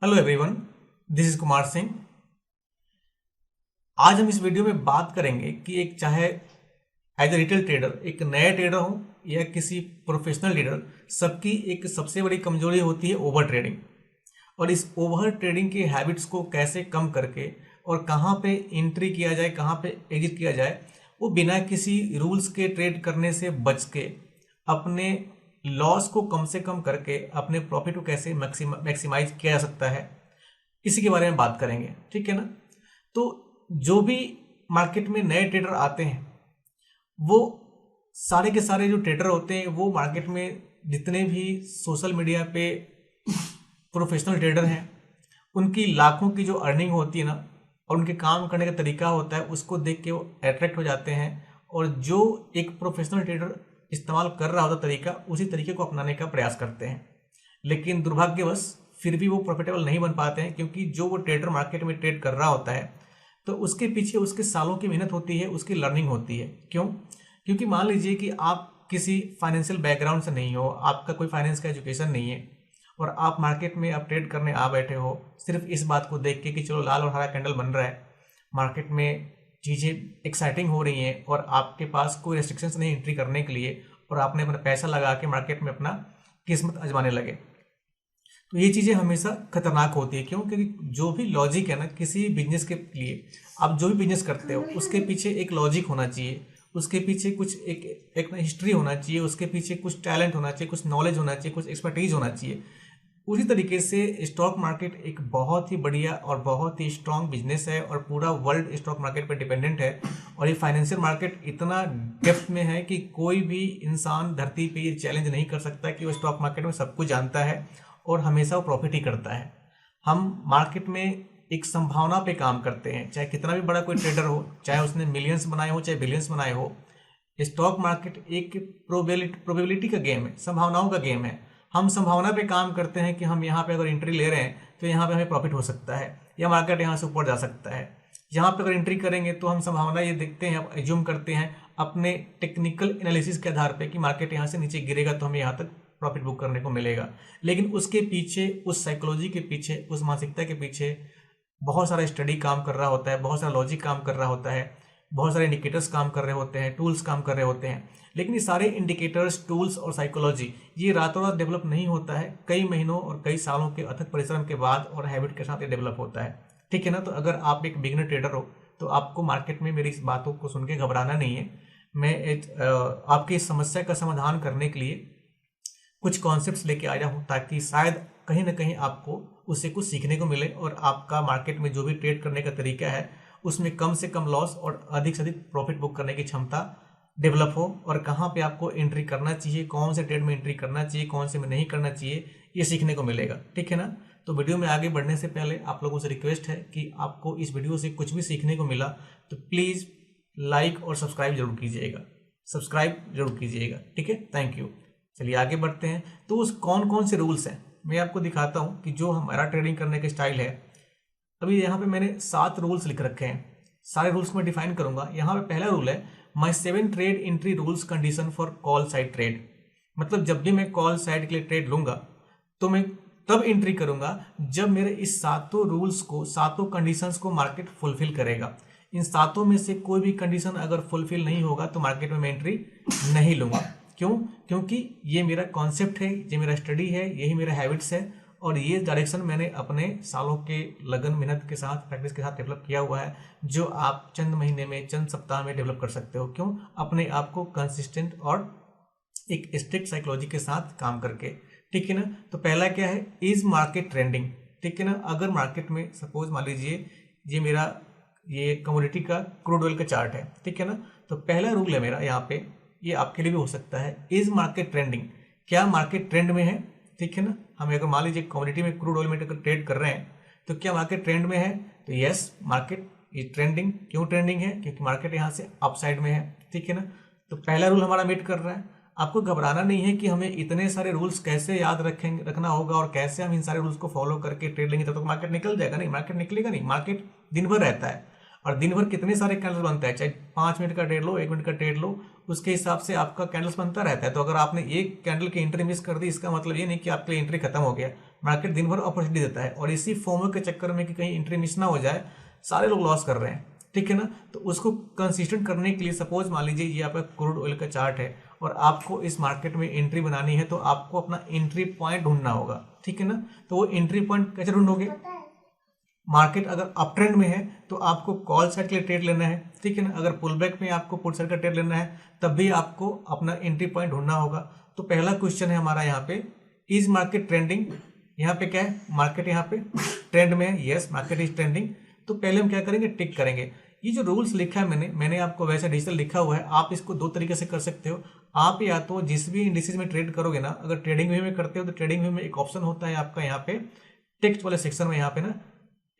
Hello everyone, this is Kumar Singh. आज हम इस वीडियो में बात करेंगे कि एक चाहे एज ए रिटेल ट्रेडर, एक नया ट्रेडर हो या किसी प्रोफेशनल ट्रेडर, सबकी एक सबसे बड़ी कमजोरी होती है ओवर ट्रेडिंग। और इस ओवर ट्रेडिंग के हैबिट्स को कैसे कम करके और कहाँ पे एंट्री किया जाए, कहाँ पे एग्जिट किया जाए, वो बिना किसी रूल्स के ट्रेड करने से बच के अपने लॉस को कम से कम करके अपने प्रॉफिट को कैसे मैक्सिमाइज किया जा सकता है, इसी के बारे में बात करेंगे। ठीक है ना। तो जो भी मार्केट में नए ट्रेडर आते हैं, वो सारे के सारे जो ट्रेडर होते हैं, वो मार्केट में जितने भी सोशल मीडिया पे प्रोफेशनल ट्रेडर हैं, उनकी लाखों की जो अर्निंग होती है ना, और उनके काम करने का तरीका होता है, उसको देख के वो अट्रैक्ट हो जाते हैं। और जो एक प्रोफेशनल ट्रेडर इस्तेमाल कर रहा होता तरीका, उसी तरीके को अपनाने का प्रयास करते हैं। लेकिन दुर्भाग्यवश फिर भी वो प्रॉफिटेबल नहीं बन पाते हैं, क्योंकि जो वो ट्रेडर मार्केट में ट्रेड कर रहा होता है, तो उसके पीछे उसके सालों की मेहनत होती है, उसकी लर्निंग होती है। क्यों? क्योंकि मान लीजिए कि आप किसी फाइनेंशियल बैकग्राउंड से नहीं हो, आपका कोई फाइनेंस का एजुकेशन नहीं है, और आप मार्केट में आप ट्रेड करने आ बैठे हो सिर्फ इस बात को देख के कि चलो लाल और हरा कैंडल बन रहा है, मार्केट में चीज़ें एक्साइटिंग हो रही हैं, और आपके पास कोई रेस्ट्रिक्शंस नहीं एंट्री करने के लिए, और आपने अपना पैसा लगा के मार्केट में अपना किस्मत आजमाने लगे, तो ये चीज़ें हमेशा खतरनाक होती है। क्यों? क्योंकि जो भी लॉजिक है ना, किसी बिजनेस के लिए, आप जो भी बिजनेस करते हो उसके पीछे एक लॉजिक होना चाहिए, उसके पीछे कुछ एक हिस्ट्री होना चाहिए, उसके पीछे कुछ टैलेंट होना चाहिए, कुछ नॉलेज होना चाहिए, कुछ एक्सपर्टीज होना चाहिए। उसी तरीके से स्टॉक मार्केट एक बहुत ही बढ़िया और बहुत ही स्ट्रांग बिजनेस है, और पूरा वर्ल्ड स्टॉक मार्केट पर डिपेंडेंट है। और ये फाइनेंशियल मार्केट इतना डेप्थ में है कि कोई भी इंसान धरती पे ये चैलेंज नहीं कर सकता कि वो स्टॉक मार्केट में सब कुछ जानता है और हमेशा वो प्रॉफिट ही करता है। हम मार्केट में एक संभावना पे काम करते हैं, चाहे कितना भी बड़ा कोई ट्रेडर हो, चाहे उसने मिलियंस बनाए हो चाहे बिलियंस बनाए हो। स्टॉक मार्केट एक प्रोबेबिलिटी का गेम है, संभावनाओं का गेम है। हम संभावना पे काम करते हैं कि हम यहाँ पे अगर एंट्री ले रहे हैं तो यहाँ पे हमें प्रॉफिट हो सकता है, या मार्केट यहाँ से ऊपर जा सकता है। यहाँ पे अगर एंट्री करेंगे तो हम संभावना ये देखते हैं, एज्यूम करते हैं अपने टेक्निकल एनालिसिस के आधार पे कि मार्केट यहाँ से नीचे गिरेगा तो हमें यहाँ तक प्रॉफिट बुक करने को मिलेगा। लेकिन उसके पीछे, उस साइकोलॉजी के पीछे, उस मानसिकता के पीछे बहुत सारा स्टडी काम कर रहा होता है, बहुत सारा लॉजिक काम कर रहा होता है, बहुत सारे इंडिकेटर्स काम कर रहे होते हैं, टूल्स काम कर रहे होते हैं। लेकिन ये सारे इंडिकेटर्स, टूल्स और साइकोलॉजी ये रातों रात डेवलप नहीं होता है, कई महीनों और कई सालों के अथक परिश्रम के बाद और हैबिट के साथ ये डेवलप होता है। ठीक है ना। तो अगर आप एक बिगिनर ट्रेडर हो तो आपको मार्केट में मेरी इस बातों को सुन के घबराना नहीं है। मैं आपकी इस समस्या का समाधान करने के लिए कुछ कॉन्सेप्ट्स लेके आया हूँ, ताकि शायद कहीं ना कहीं आपको उससे कुछ सीखने को मिले, और आपका मार्केट में जो भी ट्रेड करने का तरीका है उसमें कम से कम लॉस और अधिक से अधिक प्रॉफिट बुक करने की क्षमता डेवलप हो, और कहाँ पे आपको एंट्री करना चाहिए, कौन से ट्रेड में एंट्री करना चाहिए, कौन से में नहीं करना चाहिए, ये सीखने को मिलेगा। ठीक है ना। तो वीडियो में आगे बढ़ने से पहले आप लोगों से रिक्वेस्ट है कि आपको इस वीडियो से कुछ भी सीखने को मिला तो प्लीज़ लाइक और सब्सक्राइब जरूर कीजिएगा, ठीक है। Thank you. चलिए आगे बढ़ते हैं। तो उस कौन कौन से रूल्स हैं मैं आपको दिखाता हूँ कि जो हमारा ट्रेडिंग करने का स्टाइल है। अभी यहाँ पे मैंने 7 रूल्स लिख रखे हैं, सारे रूल्स को मैं डिफाइन करूंगा। यहाँ पे पहला रूल है माई 7 trade entry rules condition for call side trade. मतलब जब भी मैं कॉल साइड के लिए ट्रेड लूंगा तो मैं तब एंट्री करूंगा जब मेरे इस 7 रूल्स को, 7 कंडीशंस को मार्केट फुलफिल करेगा। इन 7 में से कोई भी कंडीशन अगर फुलफिल नहीं होगा तो मार्केट में मैं एंट्री नहीं लूंगा। क्यों? क्योंकि ये मेरा कॉन्सेप्ट है, ये मेरा स्टडी है, यही मेरा हैबिट्स है, और ये डायरेक्शन मैंने अपने सालों के लगन, मेहनत के साथ, प्रैक्टिस के साथ डेवलप किया हुआ है, जो आप चंद महीने में, चंद सप्ताह में डेवलप कर सकते हो। क्यों? अपने आप को कंसिस्टेंट और एक स्ट्रिक्ट साइकोलॉजी के साथ काम करके। ठीक है ना। तो पहला क्या है? Is market trending. ठीक है ना। अगर मार्केट में सपोज मान लीजिए ये मेरा ये कमोडिटी का क्रूड ऑयल का चार्ट है, ठीक है ना। तो पहला रूल है मेरा यहाँ पे, ये आपके लिए भी हो सकता है, इज मार्केट ट्रेंडिंग। क्या मार्केट ट्रेंड में है? ठीक है ना। हम अगर मान लीजिए कमोडिटी में, क्रूड ऑयल में ट्रेड कर रहे हैं, तो क्या मार्केट ट्रेंड में है? तो यस, मार्केट इज ट्रेंडिंग। क्यों ट्रेंडिंग है? क्योंकि मार्केट यहाँ से अपसाइड में है। ठीक है ना। तो पहला रूल हमारा मीट कर रहा है। आपको घबराना नहीं है कि हमें इतने सारे रूल्स कैसे याद रखना होगा, और कैसे हम इन सारे रूल्स को फॉलो करके ट्रेड लेंगे तब तक मार्केट निकल जाएगा। नहीं, मार्केट निकलेगा नहीं, मार्केट दिन भर रहता है। और दिन भर कितने सारे कैंडल्स बनता है, चाहे 5 मिनट का ट्रेड लो, 1 मिनट का ट्रेड लो, उसके हिसाब से आपका कैंडल्स बनता रहता है। तो अगर आपने एक कैंडल की एंट्री मिस कर दी, इसका मतलब ये नहीं कि आपके लिए एंट्री खत्म हो गया। मार्केट दिन भर अपॉर्चुनिटी देता है, और इसी फोमो के चक्कर में कि कहीं एंट्री मिस ना हो जाए, सारे लोग लॉस कर रहे हैं, ठीक है ना। तो उसको कंसिस्टेंट करने के लिए सपोज मान लीजिए ये आपका क्रूड ऑयल का चार्ट है और आपको इस मार्केट में एंट्री बनानी है, तो आपको अपना एंट्री पॉइंट ढूंढना होगा, ठीक है ना। तो वो एंट्री पॉइंट कैसे ढूंढोगे, मार्केट अगर अप ट्रेंड में है तो आपको कॉल साइड के लिए ट्रेड लेना है, ठीक है ना। अगर पुल बैक में आपको पुट साइड का ट्रेड लेना है, तब भी आपको अपना एंट्री पॉइंट ढूंढना होगा। तो पहला क्वेश्चन है हमारा यहाँ पे, इज मार्केट ट्रेंडिंग। यहाँ पे क्या है, मार्केट यहाँ पे ट्रेंड में है, यस मार्केट इज ट्रेंडिंग। तो पहले हम क्या करेंगे, टिक करेंगे। ये जो रूल्स लिखा है मैंने आपको वैसे डिजिटल लिखा हुआ है, आप इसको दो तरीके से कर सकते हो। आप या तो जिस भी इंडिसेस में ट्रेड करोगे ना, अगर ट्रेडिंग व्यू में करते हो तो ट्रेडिंग व्यू में एक ऑप्शन होता है आपका यहाँ पे टेक्स्ट वाले सेक्शन में, यहाँ पे ना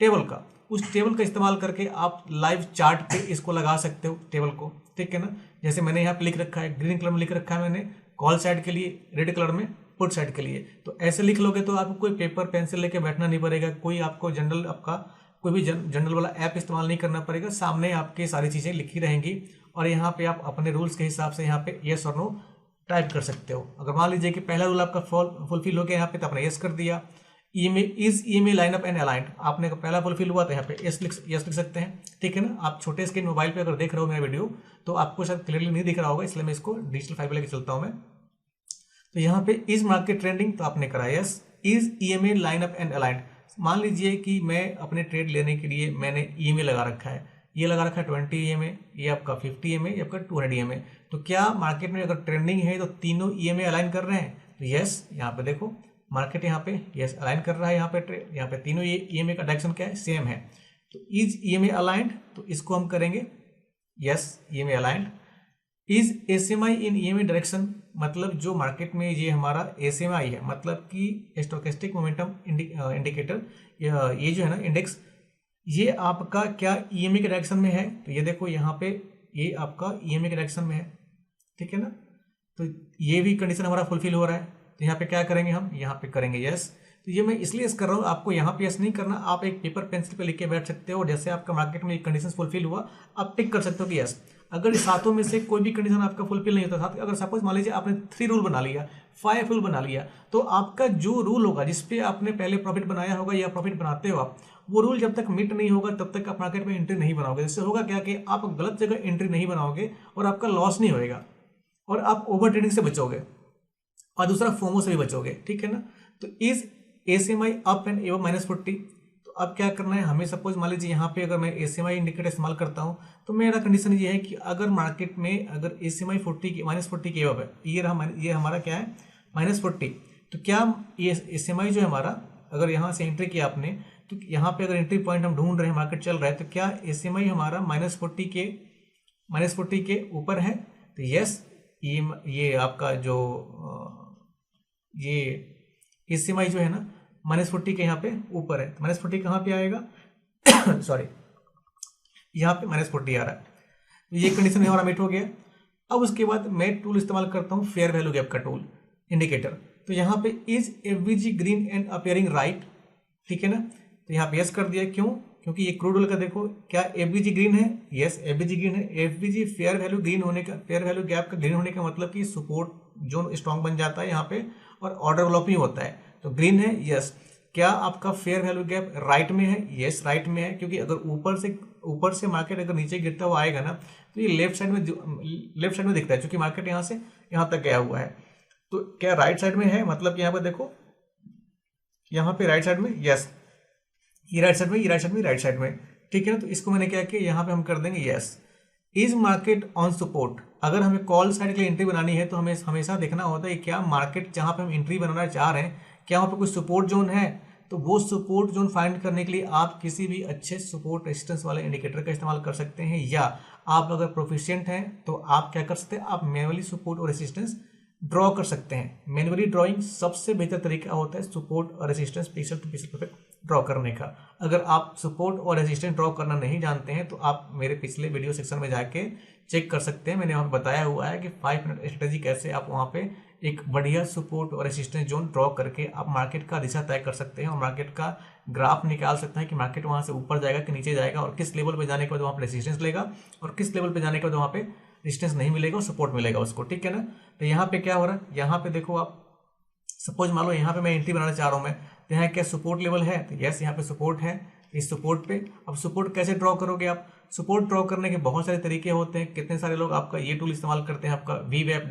टेबल का, उस टेबल का इस्तेमाल करके आप लाइव चार्ट पे इसको लगा सकते हो टेबल को, ठीक है ना। जैसे मैंने यहाँ पे लिख रखा है, ग्रीन कलर में लिख रखा है मैंने कॉल साइड के लिए, रेड कलर में पुट साइड के लिए। तो ऐसे लिख लोगे तो आपको कोई पेपर पेंसिल लेके बैठना नहीं पड़ेगा, कोई आपको जनरल आपका कोई भी जनरल वाला ऐप इस्तेमाल नहीं करना पड़ेगा, सामने आपके सारी चीज़ें लिखी रहेंगी और यहाँ पे आप अपने रूल्स के हिसाब से यहाँ पे येस और नो टाइप कर सकते हो। अगर मान लीजिए कि पहला रूल आपका फुलफिल हो गया यहाँ पे, तो आपने येस कर दिया। ईएमए लाइनअप एंड अलाइंड, आपने पहला फुलफिल हुआ तो यहाँ पे यस लिख सकते हैं, ठीक है ना। आप छोटे स्क्रीन मोबाइल पे अगर देख रहे हो मेरा वीडियो तो आपको शायद क्लियरली नहीं दिख रहा होगा, इसलिए मैं इसको डिजिटल फाइल पे लेके चलता हूँ मैं। तो यहाँ पे इज मार्केट ट्रेंडिंग, तो आपने करा yes. Is EMA lineup and aligned, मान लीजिए कि मैं अपने ट्रेड लेने के लिए मैंने ईएमए लगा रखा है, ये लगा रखा है 20 ईएमए, ये आपका 50 ईएमए, ये आपका 200 ईएमए। तो क्या मार्केट में अगर ट्रेंडिंग है तो तीनों ईएमए अलाइन कर रहे हैं, तो यस यहाँ पे देखो मार्केट यहाँ पे यस अलाइन कर रहा है, यहाँ पे तीनों ईएमए का डायरेक्शन क्या है, सेम है। तो इज ईएमए अलाइंड, तो इसको हम करेंगे yes EMA aligned. Is SMI in EMA direction, मतलब जो मार्केट में ये हमारा एसएमआई है, मतलब कि स्टोकेस्टिक मोमेंटम इंडिकेटर, ये जो है ना इंडेक्स, ये आपका क्या ईएमए के डायरेक्शन में है। तो ये देखो यहाँ पे ये आपका ईएमए के डायरेक्शन में है, ठीक है ना। तो ये भी कंडीशन हमारा फुलफिल हो रहा है, तो यहाँ पे क्या करेंगे हम, यहाँ पे करेंगे यस। तो ये मैं इसलिए कर रहा हूँ, आपको यहाँ पे यस नहीं करना, आप एक पेपर पेंसिल पे लिख के बैठ सकते हो और जैसे आपका मार्केट में एक कंडीशन फुलफिल हुआ आप टिक कर सकते हो कि यस। अगर इस सातों में से कोई भी कंडीशन आपका फुलफिल नहीं होता, अगर सपोज मान लीजिए आपने 3 रूल बना लिया, 5 रूल बना लिया, तो आपका जो रूल होगा जिसपे आपने पहले प्रॉफिट बनाया होगा या प्रॉफिट बनाते हो आप, वो रूल जब तक मीट नहीं होगा तब तक आप मार्केट में एंट्री नहीं बनाओगे। इससे होगा क्या कि आप गलत जगह एंट्री नहीं बनाओगे और आपका लॉस नहीं होएगा और आप ओवर ट्रेडिंग से बचोगे और दूसरा फोमो से भी बचोगे, ठीक है ना। तो is SMI up and above -40, तो अब क्या करना है हमें, सपोज मान लीजिए यहाँ पे अगर मैं एसएमआई इंडिकेटर इस्तेमाल करता हूँ तो मेरा कंडीशन ये है कि अगर मार्केट में अगर एसएमआई -40 के एबव है, ये हमारा क्या है -40, तो क्या ये एसएमआई जो है हमारा, अगर यहाँ से एंट्री किया आपने तो यहाँ पे अगर एंट्री पॉइंट हम ढूंढ रहे हैं, मार्केट चल रहा है, तो क्या एसएमआई हमारा -40 के ऊपर है, तो यस ये आपका जो ये एसएमआई जो है ना -40 के यहाँ पे ऊपर है। तो -40 कहाँ पे आएगा सॉरी यहाँ पे -40 आ रहा है, तो ये कंडीशन हमारा मीट हो गया। अब उसके बाद मैं टूल इस्तेमाल करता हूँ फेयर वैल्यू गैप का टूल इंडिकेटर। तो यहाँ पे is FVG green and appearing right, ठीक है ना। तो यहाँ पे यस कर दिया, क्यों, क्योंकि ये क्रूड ऑयल का देखो क्या एफवीजी ग्रीन है, यस एफवीजी ग्रीन है। एफवीजी फेयर वैल्यू ग्रीन होने का, फेयर वैल्यू गैप का ग्रीन होने का मतलब कि सपोर्ट जोन स्ट्रॉन्ग बन जाता है यहाँ पे और ऑर्डर डेवलपिंग होता है, तो ग्रीन है यस। क्या आपका फेयर वैल्यू गैप राइट में है, यस राइट में है, क्योंकि अगर ऊपर से मार्केट अगर नीचे गिरता हुआ आएगा ना तो ये लेफ्ट साइड में दिखता है, क्योंकि मार्केट यहाँ से यहाँ तक गया हुआ है। तो क्या राइट साइड में है, मतलब यहाँ पर देखो यहाँ पे राइट साइड में, यस ये राइट साइड में, ये राइट साइड में, राइट साइड में, ठीक है ना। तो इसको मैंने क्या किया, यहाँ पे हम कर देंगे yes. Is market on support, अगर हमें कॉल साइड के लिए एंट्री बनानी है तो हमें हमेशा देखना होता है क्या मार्केट जहाँ पे हम एंट्री बनाना चाह रहे हैं क्या वहाँ पे कोई सपोर्ट जोन है। तो वो सपोर्ट जोन फाइंड करने के लिए आप किसी भी अच्छे सपोर्ट रेजिस्टेंस वाले इंडिकेटर का इस्तेमाल कर सकते हैं, या आप अगर प्रोफिशिएंट हैं तो आप क्या कर सकते हैं, आप मैनुअली सपोर्ट और रेजिस्टेंस ड्रॉ कर सकते हैं। मैनुअली ड्रॉइंग सबसे बेहतर तरीका होता है सपोर्ट और resistance pixel to pixel perfect draw करने का। अगर आप सपोर्ट और रेजिस्टेंस ड्रॉ करना नहीं जानते हैं तो आप मेरे पिछले वीडियो सेक्शन में जाके चेक कर सकते हैं, मैंने वहाँ पे बताया हुआ है कि 5 मिनट स्ट्रेटजी कैसे आप वहाँ पे एक बढ़िया सपोर्ट और रेसिस्टेंस जोन ड्रॉ करके आप मार्केट का दिशा तय कर सकते हैं और मार्केट का ग्राफ निकाल सकते हैं कि मार्केट वहाँ से ऊपर जाएगा कि नीचे जाएगा और किस लेवल पे जाने के बाद वहाँ पे रेसिस्टेंस लेगा और किस लेवल पे जाने के बाद वहाँ पे रेसिस्टेंस नहीं मिलेगा और सपोर्ट मिलेगा उसको, ठीक है ना। तो यहाँ पे क्या हो रहा है, यहाँ पे देखो आप सपोज मान लो यहाँ पे मैं एंट्री बनाना चाह रहा हूँ मैं, तो यहाँ क्या सपोर्ट लेवल है, तो यस यहाँ पे सपोर्ट है। इस सपोर्ट पे अब सपोर्ट कैसे ड्रॉ करोगे आप, सपोर्ट ड्रॉ करने के बहुत सारे तरीके होते हैं। कितने सारे लोग आपका ये टूल इस्तेमाल करते हैं, आपका वीवैप,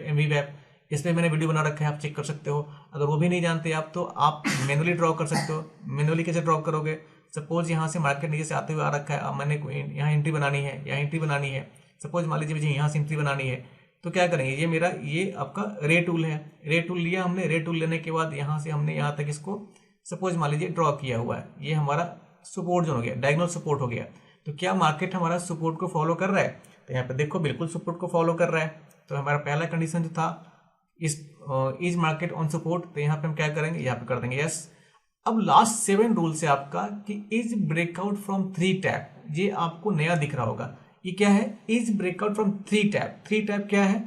MVWAP, इस पर मैंने वीडियो बना रखा है, आप चेक कर सकते हो। अगर वो भी नहीं जानते आप तो आप मैनुअली ड्रॉ कर सकते हो। मैनुअली कैसे ड्रॉ करोगे, सपोज यहाँ से मार्केट नीचे से आते हुए आ रखा है, अब मैंने यहाँ एंट्री बनानी है, यहाँ एंट्री बनानी है, सपोज मान लीजिए मुझे यहाँ से एंट्री बनानी है, तो क्या करेंगे, ये मेरा ये आपका रे टूल है, रे टूल लिया हमने। रे टूल लेने के बाद यहाँ से हमने यहाँ तक इसको सपोज मान लीजिए ड्रॉ किया हुआ है, ये हमारा सपोर्ट जोन हो गया, डायगोनल सपोर्ट हो गया। तो क्या मार्केट हमारा सपोर्ट को फॉलो कर रहा है, तो यहाँ पे देखो बिल्कुल सपोर्ट को फॉलो कर रहा है। तो हमारा पहला कंडीशन जो था इज मार्केट ऑन सपोर्ट, तो यहाँ पे हम क्या करेंगे, यहाँ पे कर देंगे यस। अब लास्ट 7 रूल से आपका कि इज ब्रेकआउट फ्रॉम 3 टैप, ये आपको नया दिख रहा होगा। ये क्या है, is breakout from 3 tap. 3 tap क्या है,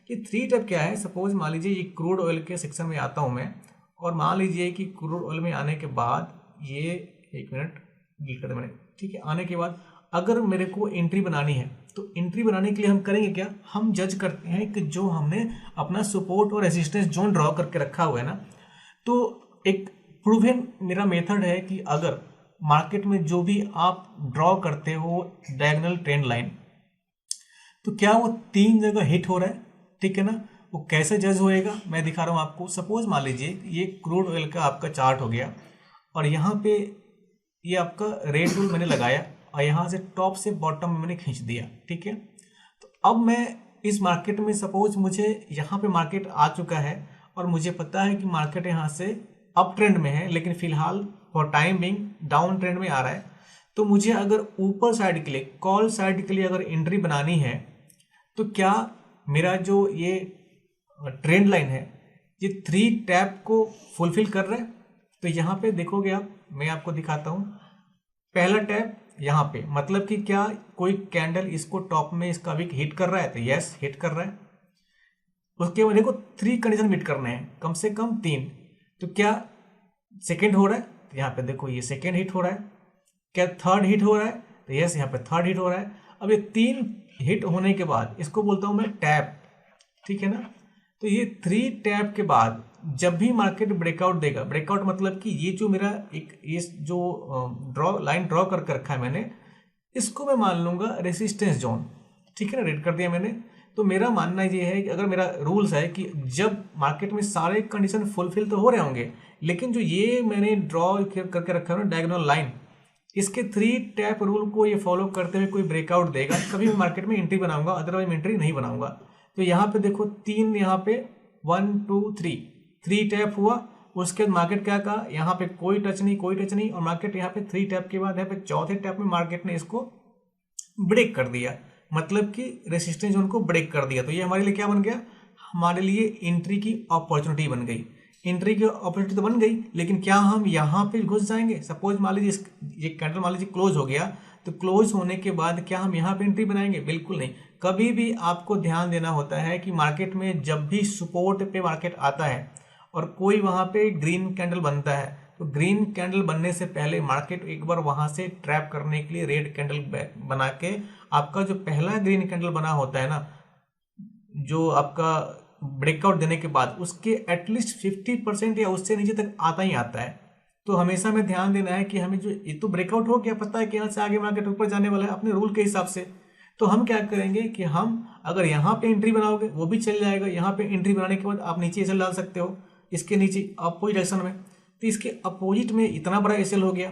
ये 3 टैप क्या है, सपोज मान लीजिए ये क्रूड ऑयल के सेक्शन में आता हूं मैं, और मान लीजिए कि क्रूड ऑयल में आने के बाद ये 1 मिनट डिलीट कर दे मैंने, ठीक है। आने के बाद अगर मेरे को एंट्री बनानी है, तो एंट्री बनाने के लिए हम करेंगे क्या, हम जज करते हैं कि जो हमने अपना सपोर्ट और रेजिस्टेंस जोन ड्रॉ करके रखा हुआ है ना, तो एक प्रूवन मेरा मेथड है कि अगर मार्केट में जो भी आप ड्रॉ करते हो डायगोनल ट्रेंड लाइन, तो क्या वो 3 जगह हिट हो रहा है, ठीक है ना। वो कैसे जज होएगा, मैं दिखा रहा हूँ आपको। सपोज मान लीजिए ये क्रूड ऑयल का आपका चार्ट हो गया और यहाँ पे ये आपका रेड टूल मैंने लगाया और यहाँ से टॉप से बॉटम में मैंने खींच दिया, ठीक है। तो अब मैं इस मार्केट में सपोज मुझे यहाँ पे मार्केट आ चुका है और मुझे पता है कि मार्केट यहाँ से अप ट्रेंड में है, लेकिन फिलहाल for time being down trend में आ रहा है। तो मुझे अगर ऊपर साइड के लिए, कॉल साइड के लिए अगर एंट्री बनानी है, तो क्या मेरा जो ये ट्रेंड लाइन है ये 3 टैप को फुलफिल कर रहा है। तो यहाँ पे देखोगे आप, मैं आपको दिखाता हूँ। पहला टैप यहाँ पे, मतलब कि क्या कोई कैंडल इसको टॉप में इसका विक हिट कर रहा है, तो यस हिट कर रहा है। उसके बाद देखो 3 कंडीशन मीट करने हैं, कम से कम 3। तो क्या सेकेंड हो रहा है, तो यहाँ पे देखो ये सेकेंड हिट हो रहा है। क्या थर्ड हिट हो रहा है, तो यस यहाँ पे थर्ड हिट हो रहा है। अब ये 3 हिट होने के बाद इसको बोलता हूं मैं टैप, ठीक है ना। तो ये 3 टैप के बाद जब भी मार्केट ब्रेकआउट देगा, ब्रेकआउट मतलब कि ये जो मेरा एक ये जो लाइन ड्रॉ कर रखा है मैंने, इसको मैं मान लूंगा रेसिस्टेंस जोन, ठीक है ना। रेड कर दिया मैंने। तो मेरा मानना ये है कि अगर मेरा रूल्स है कि जब मार्केट में सारे कंडीशन फुलफिल तो हो रहे होंगे, लेकिन जो ये मैंने ड्रॉ करके रखा है ना डायगोनल लाइन, इसके 3 टैप रूल को ये फॉलो करते हुए कोई ब्रेकआउट देगा, कभी मैं मार्केट में एंट्री बनाऊंगा, अदरवाइज एंट्री नहीं बनाऊंगा। तो यहाँ पे देखो 3, यहाँ पे 1 2 3 टैप हुआ। उसके बाद मार्केट क्या कहा, यहाँ पे कोई टच नहीं, कोई टच नहीं, और मार्केट यहाँ पे 3 टैप के बाद यहाँ पे चौथे टैप में मार्केट ने इसको ब्रेक कर दिया, मतलब कि रेसिस्टेंस जोन को ब्रेक कर दिया। तो ये हमारे लिए क्या बन गया, हमारे लिए एंट्री की अपॉर्चुनिटी बन गई। एंट्री की अपॉर्चुनिटी तो बन गई, लेकिन क्या हम यहाँ पे घुस जाएंगे। सपोज मान लीजिए ये कैंडल मान लीजिए क्लोज हो गया, तो क्लोज होने के बाद क्या हम यहाँ पे एंट्री बनाएंगे, बिल्कुल नहीं। कभी भी आपको ध्यान देना होता है कि मार्केट में जब भी सपोर्ट पे मार्केट आता है और कोई वहाँ पे ग्रीन कैंडल बनता है, तो ग्रीन कैंडल बनने से पहले मार्केट एक बार वहाँ से ट्रैप करने के लिए रेड कैंडल बना के, आपका जो पहला ग्रीन कैंडल बना होता है ना, जो आपका ब्रेकआउट देने के बाद उसके एटलीस्ट 50% या उससे नीचे तक आता ही आता है। तो हमेशा में ध्यान देना है कि हमें जो ये तो ब्रेकआउट हो गया, पता है कि यहाँ से आगे मार्केट ऊपर जाने वाला है अपने रूल के हिसाब से। तो हम क्या करेंगे कि हम अगर यहाँ पे एंट्री बनाओगे वो भी चल जाएगा, यहाँ पे एंट्री बनाने के बाद आप नीचे एसएल डाल सकते हो, इसके नीचे अपोजिट डायरेक्शन में। तो इसके अपोजिट में इतना बड़ा एसएल हो गया।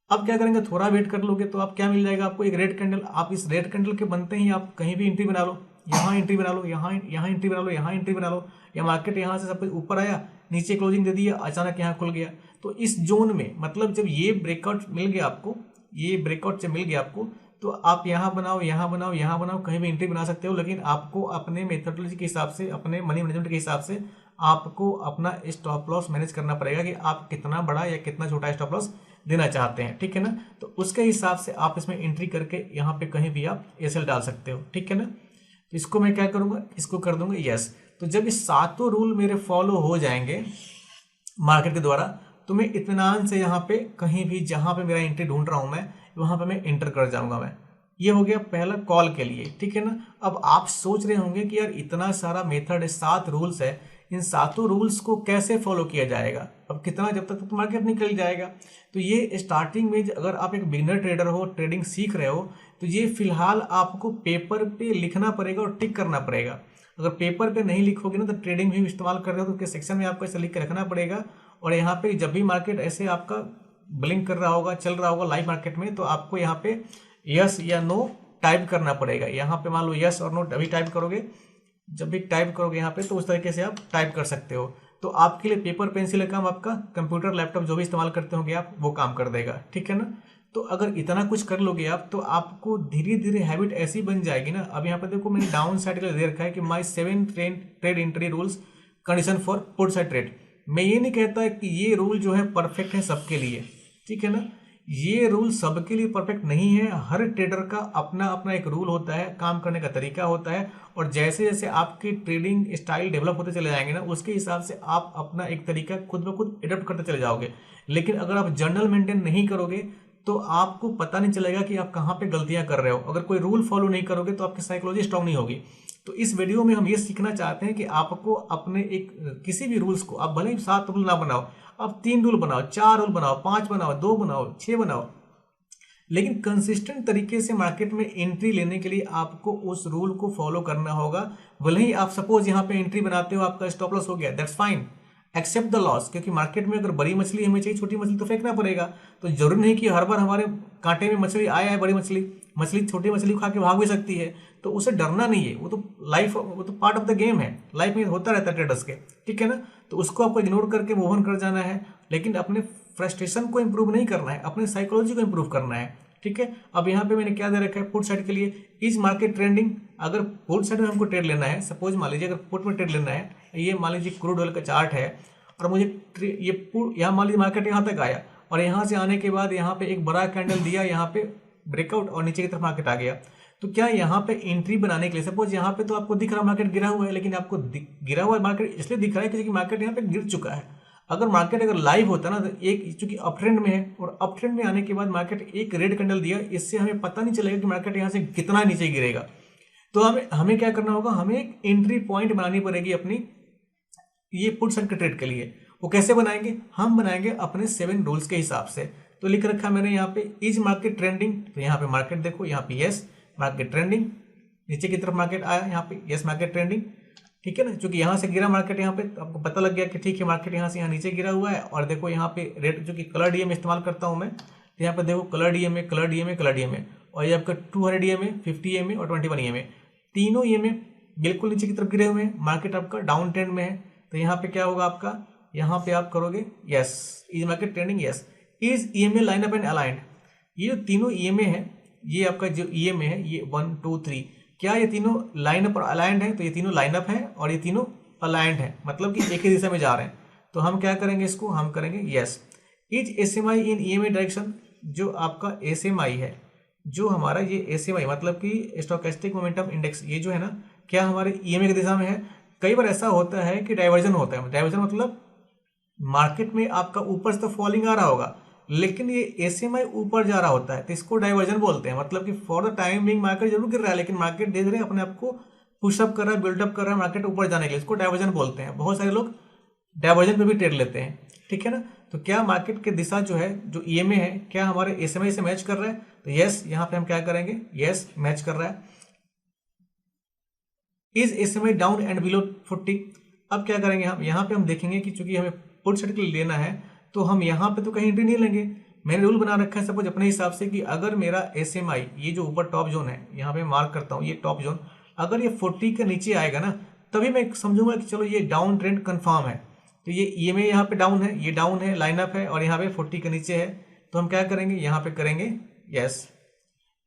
अब क्या करेंगे, थोड़ा वेट कर लोगे तो आप क्या मिल जाएगा आपको, एक रेड कैंडल। आप इस रेड कैंडल के बनते ही आप कहीं भी एंट्री बना लो, यहाँ एंट्री बना लो, यहाँ एंट्री बना लो, यहाँ एंट्री बना लो, या मार्केट यहाँ से सब कुछ ऊपर आया, नीचे क्लोजिंग दे दिया, अचानक यहाँ खुल गया। तो इस जोन में मतलब जब ये ब्रेकआउट मिल गया आपको, ये ब्रेकआउट जब मिल गया आपको, तो आप यहाँ बनाओ, यहाँ बनाओ, यहाँ बनाओ, कहीं भी एंट्री बना सकते हो। लेकिन आपको अपने मेथोडोलॉजी के हिसाब से, अपने मनी मैनेजमेंट के हिसाब से आपको अपना स्टॉप लॉस मैनेज करना पड़ेगा कि आप कितना बड़ा या कितना छोटा स्टॉप लॉस देना चाहते हैं, ठीक है ना। तो उसके हिसाब से आप इसमें एंट्री करके यहाँ पे कहीं भी आप एसएल डाल सकते हो, ठीक है ना। तो इसको मैं क्या करूँगा, इसको कर दूंगा यस। तो जब ये सातों रूल मेरे फॉलो हो जाएंगे मार्केट के द्वारा, तो मैं इत्मीनान से यहाँ पे कहीं भी जहाँ पे मेरा एंट्री ढूंढ रहा हूँ मैं, वहाँ पे मैं एंटर कर जाऊँगा मैं। ये हो गया पहला कॉल के लिए, ठीक है ना। अब आप सोच रहे होंगे कि यार इतना सारा मेथड है, 7 रूल्स है, इन सातों रूल्स को कैसे फॉलो किया जाएगा, अब कितना, जब तक तो मार्केट निकल जाएगा। तो ये स्टार्टिंग में अगर आप एक बिगिनर ट्रेडर हो, ट्रेडिंग सीख रहे हो, तो ये फिलहाल आपको पेपर पे लिखना पड़ेगा और टिक करना पड़ेगा। अगर पेपर पे नहीं लिखोगे ना, तो ट्रेडिंग भी इस्तेमाल कर रहे हो तो उसके सेक्शन में आपको ऐसे लिख के रखना पड़ेगा। और यहाँ पे जब भी मार्केट ऐसे आपका ब्लिंक कर रहा होगा, चल रहा होगा लाइव मार्केट में, तो आपको यहाँ पे यस या नो टाइप करना पड़ेगा। यहाँ पे मान लो यस और नो अभी टाइप करोगे, जब भी टाइप करोगे यहाँ पे, तो उस तरीके से आप टाइप कर सकते हो। तो आपके लिए पेपर पेंसिल का काम आपका कंप्यूटर लैपटॉप जो भी इस्तेमाल करते होंगे आप, वो काम कर देगा, ठीक है ना। तो अगर इतना कुछ कर लोगे आप, तो आपको धीरे धीरे हैबिट ऐसी बन जाएगी ना। अब यहाँ पे देखो मैंने डाउन साइड का दे रखा है कि माई 7 trade entry rules condition for put side trade. मैं ये नहीं कहता कि ये रूल जो है परफेक्ट है सबके लिए, ठीक है ना। ये रूल सबके लिए परफेक्ट नहीं है। हर ट्रेडर का अपना अपना एक रूल होता है, काम करने का तरीका होता है, और जैसे जैसे आपकी ट्रेडिंग स्टाइल डेवलप होते चले जाएंगे ना, उसके हिसाब से आप अपना एक तरीका खुद ब खुद एडप्ट करते चले जाओगे। लेकिन अगर आप जर्नल मेंटेन नहीं करोगे, तो आपको पता नहीं चलेगा कि आप कहाँ पे गलतियां कर रहे हो। अगर कोई रूल फॉलो नहीं करोगे, तो आपकी साइकोलॉजी स्ट्रांग नहीं होगी। तो इस वीडियो में हम ये सीखना चाहते हैं कि आपको अपने एक किसी भी रूल्स को, आप भले ही 7 रूल ना बनाओ, आप 3 रूल बनाओ, 4 रूल बनाओ, 5 बनाओ, 2 बनाओ, 6 बनाओ, लेकिन कंसिस्टेंट तरीके से मार्केट में एंट्री लेने के लिए आपको उस रूल को फॉलो करना होगा। भले ही आप सपोज यहाँ पे एंट्री बनाते हो, आपका स्टॉप लॉस हो गया, that's fine, except the loss, क्योंकि मार्केट में अगर बड़ी मछली हमें चाहिए, छोटी मछली तो फेंकना पड़ेगा। तो जरूरी नहीं कि हर बार हमारे कांटे में मछली आया है, बड़ी मछली छोटी मछली को खा के भाग भी सकती है, तो उसे डरना नहीं है। वो तो लाइफ, वो तो पार्ट ऑफ द गेम है, लाइफ में होता रहता है ट्रेडर्स के, ठीक है ना। तो उसको आपको इग्नोर करके मूव ऑन कर जाना है, लेकिन अपने फ्रस्ट्रेशन को इंप्रूव नहीं करना है, अपने साइकोलॉजी को इंप्रूव करना है, ठीक है। अब यहाँ पे मैंने क्या दे रखा है, पुट साइड के लिए इज मार्केट ट्रेंडिंग। अगर पुट साइड में हमको ट्रेड लेना है, सपोज मान लीजिए अगर पुट में ट्रेड लेना है, ये मान लीजिए क्रूड ऑयल का चार्ट है, और मुझे ये यहाँ मान लीजिए मार्केट यहाँ तक आया, और यहाँ से आने के बाद यहाँ पे एक बड़ा कैंडल दिया, यहाँ पे ब्रेकआउट और नीचे की तरफ मार्केट आ गया। तो क्या यहाँ पे एंट्री बनाने के लिए, सपोज यहाँ पे तो आपको दिख रहा मार्केट गिरा हुआ है, लेकिन आपको गिरा हुआ मार्केट इसलिए दिख रहा है क्योंकि मार्केट यहाँ पे गिर चुका है। अगर मार्केट अगर लाइव होता ना, तो एक चूंकि अप ट्रेंड में है, और अप ट्रेंड में आने के बाद मार्केट एक रेड कैंडल दिया, इससे हमें पता नहीं चलेगा कि मार्केट यहाँ से कितना नीचे गिरेगा। तो हमें क्या करना होगा, हमें एक एंट्री पॉइंट बनानी पड़ेगी अपनी ये पुट साइड के ट्रेड के लिए। वो कैसे बनाएंगे, हम बनाएंगे अपने 7 रूल्स के हिसाब से। तो लिख रखा मैंने यहाँ पे इज मार्केट ट्रेंडिंग, तो यहाँ पे मार्केट देखो, यहाँ पे यस मार्केट ट्रेंडिंग, नीचे की तरफ मार्केट आया, यहाँ पे यस मार्केट ट्रेंडिंग, ठीक है ना। क्योंकि यहाँ से गिरा मार्केट, यहाँ पे तो आपको पता लग गया कि ठीक है मार्केट यहाँ से यहाँ नीचे गिरा हुआ है। और देखो यहाँ पे रेड, जो कि कलर डीएम इस्तेमाल करता हूँ मैं, तो यहाँ पे देखो कलर डीएम है, कलर डीएम है, कलर डीएम है, और ये आपका 200 EMA है, 50 EMA और 21 EMA, तीनों EMA बिल्कुल नीचे की तरफ गिरे हुए हैं, मार्केट आपका डाउन ट्रेंड में है। तो यहाँ पे क्या होगा आपका, यहाँ पे आप करोगे yes is market trending, yes is EMA line up and aligned. ये जो तीनों EMA है, ये आपका जो EMA है, ये 1 2 3, क्या ये तीनों लाइन अप और अलाइंड है? तो ये तीनों लाइन अप है और ये तीनों अलाइंड है, मतलब कि एक ही दिशा में जा रहे हैं। तो हम क्या करेंगे, इसको हम करेंगे yes is SMI in EMA direction. जो आपका SMI है, जो हमारा ये SMI मतलब कि स्टोकेस्टिक मोमेंटम इंडेक्स, ये जो है ना, क्या हमारे EMA की दिशा में है? कई बार ऐसा होता है कि डाइवर्जन होता है। डाइवर्जन मतलब मार्केट में आपका ऊपर से तो फॉलिंग आ रहा होगा, लेकिन ये SMI ऊपर जा रहा होता है, तो इसको डाइवर्जन बोलते हैं। मतलब कि for the time being market जरूर गिर रहा है, लेकिन मार्केट धीरे धीरे अपने आप को पुशअप कर रहा है, बिल्डअप कर रहा है मार्केट ऊपर जाने के लिए, इसको डाइवर्जन बोलते हैं। बहुत सारे लोग डाइवर्जन पे भी ट्रेड लेते हैं, ठीक है ना। तो क्या मार्केट की दिशा जो है, जो EMA है, क्या हमारे SMI से मैच कर रहा है? तो यस, यहाँ पे हम क्या करेंगे, यस मैच कर रहा है। Is SMI down and below 40। अब क्या करेंगे हम, यहाँ पे हम देखेंगे कि चूंकि हमें पुट साइड के लिए लेना है, तो हम यहाँ पे तो कहीं एंट्री नहीं लेंगे। मैंने रूल बना रखा है सपोज अपने हिसाब से कि अगर मेरा SMI, ये जो ऊपर टॉप जोन है, यहाँ पे मार्क करता हूँ, ये टॉप जोन अगर ये 40 के नीचे आएगा ना, तभी मैं समझूंगा कि चलो ये डाउन ट्रेंड कंफर्म है। तो ये EMA यहाँ पे डाउन है, ये डाउन है, लाइनअप है, और यहाँ पे 40 के नीचे है। तो हम क्या करेंगे, यहाँ पे करेंगे yes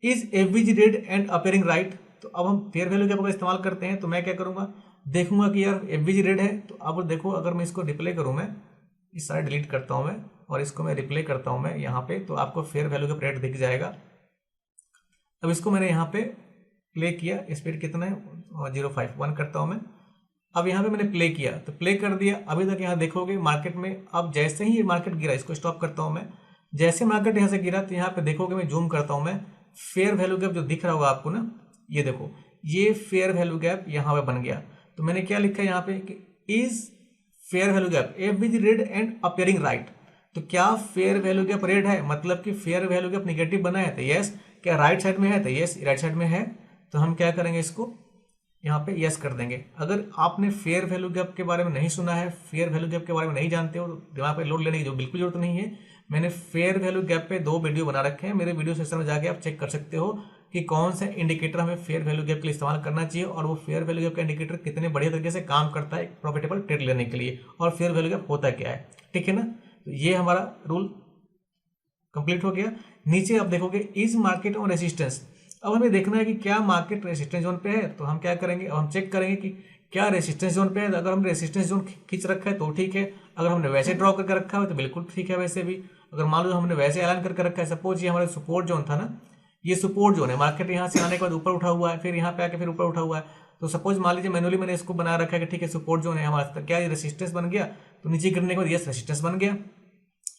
is FVG red and appearing right. तो अब हम फेयर वैल्यू का इस्तेमाल करते हैं। तो मैं क्या करूंगा, देखूंगा कि यार FVG रेड है। तो अब देखो, अगर मैं इसको डिस्प्ले करूं, मैं इस साइड डिलीट करता हूं मैं, और इसको मैं रिप्ले करता हूं मैं यहाँ पे, तो आपको फेयर वैल्यू का रेट दिख जाएगा। अब इसको मैंने यहाँ पे प्ले किया, स्पीड कितना है 0.51 करता हूँ मैं, अब यहाँ पे मैंने प्ले किया तो प्ले कर दिया। अभी तक यहाँ देखोगे मार्केट में, अब जैसे ही ये मार्केट गिरा, इसको स्टॉप करता हूँ मैं, जैसे मार्केट यहाँ से गिरा तो यहाँ पे देखोगे, मैं जूम करता हूँ मैं, फेयर वैल्यू गैप जो दिख रहा होगा आपको ना, ये देखो, ये फेयर वैल्यू गैप यहाँ पे बन गया। तो मैंने क्या लिखा है यहाँ पे कि is fair value gap F with red and appearing right. तो क्या फेयर वैल्यू गैप रेड है, मतलब कि फेयर वैल्यू गैप निगेटिव बना है, तो यस। क्या राइट साइड में है, तो यस राइट साइड में है। तो हम क्या करेंगे, इसको यहाँ पे यस कर देंगे। अगर आपने फेयर वैल्यू गैप के बारे में नहीं सुना है, फेयर वैल्यू गैप के बारे में नहीं जानते हो, तो दिमाग पे लोड लेने की जो बिल्कुल जरूरत नहीं है। मैंने फेयर वैल्यू गैप पे 2 वीडियो बना रखे हैं, मेरे वीडियो सेक्शन में जाके आप चेक कर सकते हो कि कौन सा इंडिकेटर हमें फेयर वैल्यू गैप के लिए इस्तेमाल करना चाहिए, और वो फेयर वैल्यू गैप का इंडिकेटर कितने बढ़िया तरीके से काम करता है प्रॉफिटेबल ट्रेड लेने के लिए, और फेयर वैल्यू गैप होता क्या है। ठीक है ना, तो ये हमारा रूल कंप्लीट हो गया। नीचे आप देखोगे इज मार्केट ऑन रेसिस्टेंस। अब हमें देखना है कि क्या मार्केट रेसिस्टेंस जोन पे है, तो हम क्या करेंगे, अब हम चेक करेंगे कि क्या रेसिस्टेंस जोन पे है। अगर हमने रेसिस्टेंस जोन खींच रखा है तो ठीक है, अगर हमने वैसे ड्रॉ करके रखा है तो बिल्कुल ठीक है। वैसे भी अगर मान लो हमने वैसे ऐलान करके रखा है, सपोज ये हमारा सपोर्ट जोन था ना, ये सपोर्ट जोन है, मार्केट यहाँ से आने के बाद ऊपर उठा हुआ है, फिर यहाँ पे आके फिर ऊपर उठा हुआ है, तो सपोज मान लीजिए मैनुअली मैंने इसको बना रखा है कि ठीक है सपोर्ट जोन है हमारा, तो क्या ये रेसिस्टेंस बन गया, तो नीचे गिरने के बाद यस रेसिस्टेंस बन गया।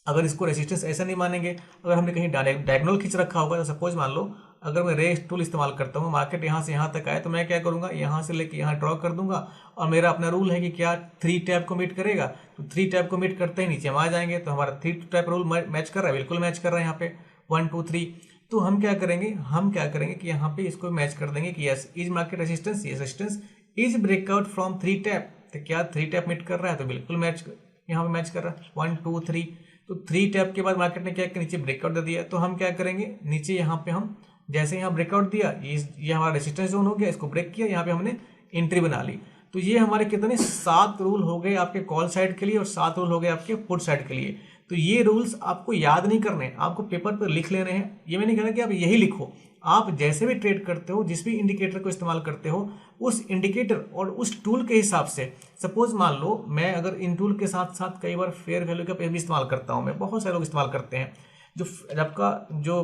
अगर इसको रेसिस्टेंस ऐसा नहीं मानेंगे, अगर हमने कहीं डायगोनल खींच रखा होगा, तो सपोज मान लो अगर मैं रेस टूल इस्तेमाल करता हूँ, मार्केट यहाँ से यहाँ तक आए, तो मैं क्या करूँगा, यहाँ से लेके यहाँ ड्रॉ कर दूंगा, और मेरा अपना रूल है कि क्या 3 टैप को मीट करेगा, तो 3 टैप को मीट करते ही नीचे हम आ जाएंगे। तो हमारा 3 टैप रूल मैच कर रहा है, बिल्कुल मैच कर रहा है यहाँ पे 1 2 3। तो हम क्या करेंगे कि यहाँ पे इसको मैच कर देंगे कि यस इज मार्केट रेसिस्टेंस, ये resistance is breakout from 3 tap, तो क्या 3 टैप मीट कर रहा है, तो बिल्कुल मैच यहाँ पे मैच कर रहा है 1 2 3। तो 3 टैप के बाद मार्केट ने क्या किया, नीचे ब्रेकआउट दे दिया। तो हम क्या करेंगे, नीचे यहाँ पे हम जैसे यहाँ ब्रेकआउट दिया, ये हमारा रेसिस्टेंस जोन हो गया, इसको ब्रेक किया, यहाँ पे हमने एंट्री बना ली। तो ये हमारे कितने 7 रूल हो गए आपके कॉल साइड के लिए, और 7 रूल हो गए आपके पुट साइड के लिए। तो ये रूल्स आपको याद नहीं करने, आपको पेपर पर लिख लेने हैं। ये मैं नहीं कह रहा कि आप यही लिखो, आप जैसे भी ट्रेड करते हो, जिस भी इंडिकेटर को इस्तेमाल करते हो, उस इंडिकेटर और उस टूल के हिसाब से, सपोज मान लो मैं अगर इन टूल के साथ साथ कई बार फेयर वैल्यू का भी इस्तेमाल करता हूँ, मैं बहुत सारे लोग इस्तेमाल करते हैं, जो आपका जो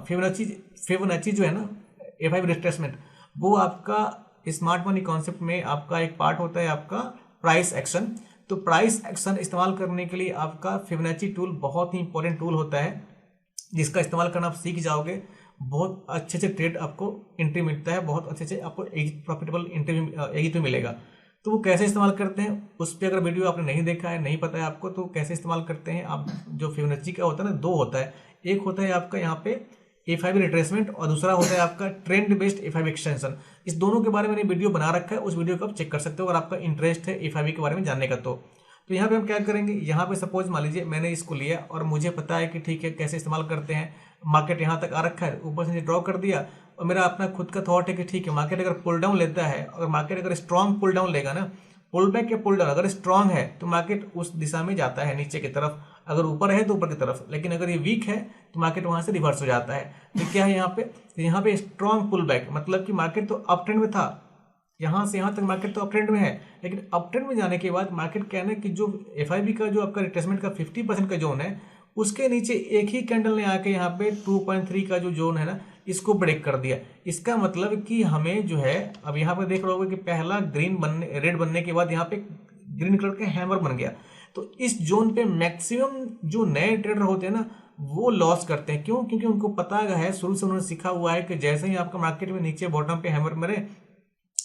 फिबोनाची जो है ना, A5 रिट्रेसमेंट, वो आपका स्मार्ट मनी कॉन्सेप्ट में आपका एक पार्ट होता है आपका प्राइस एक्शन। तो प्राइस एक्शन इस्तेमाल करने के लिए आपका फिबोनाची टूल बहुत ही इंपॉर्टेंट टूल होता है, जिसका इस्तेमाल करना आप सीख जाओगे, बहुत अच्छे से ट्रेड आपको एंट्री मिलता है, बहुत अच्छे से आपको प्रॉफिटेबल एंट्री एग्जिट मिलेगा। तो वो कैसे इस्तेमाल करते हैं, उस पर अगर वीडियो आपने नहीं देखा है, नहीं पता है आपको, तो कैसे इस्तेमाल करते हैं आप, जो फिबोनाची का होता है ना, 2 होता है, एक होता है आपका यहाँ पे A5 रिट्रेसमेंट, और दूसरा होता है आपका ट्रेंड बेस्ड A5 एक्सटेंशन। इस दोनों के बारे में मैंने वीडियो बना रखा है, उस वीडियो को आप चेक कर सकते हो अगर आपका इंटरेस्ट है A5 के बारे में जानने का। तो यहाँ पे हम क्या करेंगे, यहाँ पे सपोज मान लीजिए मैंने इसको लिया और मुझे पता है कि ठीक है कैसे इस्तेमाल करते हैं, मार्केट यहाँ तक आ रखा है, ऊपर से ड्रॉ कर दिया, और मेरा अपना खुद का थॉट है कि ठीक है मार्केट अगर पुल डाउन लेता है, और मार्केट अगर स्ट्रॉन्ग पुल डाउन लेगा ना, पुल बैक या पुल डाउन अगर स्ट्रॉन्ग है तो मार्केट उस दिशा में जाता है नीचे की तरफ, अगर ऊपर है तो ऊपर की तरफ, लेकिन अगर ये वीक है तो मार्केट वहां से रिवर्स हो जाता है। तो क्या है यहाँ पे, तो यहाँ पे स्ट्रॉन्ग पुल बैक, मतलब कि मार्केट तो अप ट्रेंड में था, यहाँ से यहाँ तक मार्केट तो अप ट्रेंड में है, लेकिन अप ट्रेंड में जाने के बाद मार्केट क्या है कि जो FIB का जो आपका रिट्रेसमेंट का 50% का जोन है, उसके नीचे एक ही कैंडल ने आके यहाँ पे 2.3 का जो जोन है ना, इसको ब्रेक कर दिया। इसका मतलब कि हमें जो है, अब यहाँ पे देख रहे होगे कि पहला रेड बनने के बाद यहाँ पे ग्रीन कलर का हैमर बन गया। तो इस जोन पे मैक्सिमम जो नए ट्रेडर होते हैं ना, वो लॉस करते हैं। क्यों? क्योंकि उनको पता है, शुरू से उन्होंने सीखा हुआ है कि जैसे ही आपका मार्केट में नीचे बॉटम पे हैमर मरे,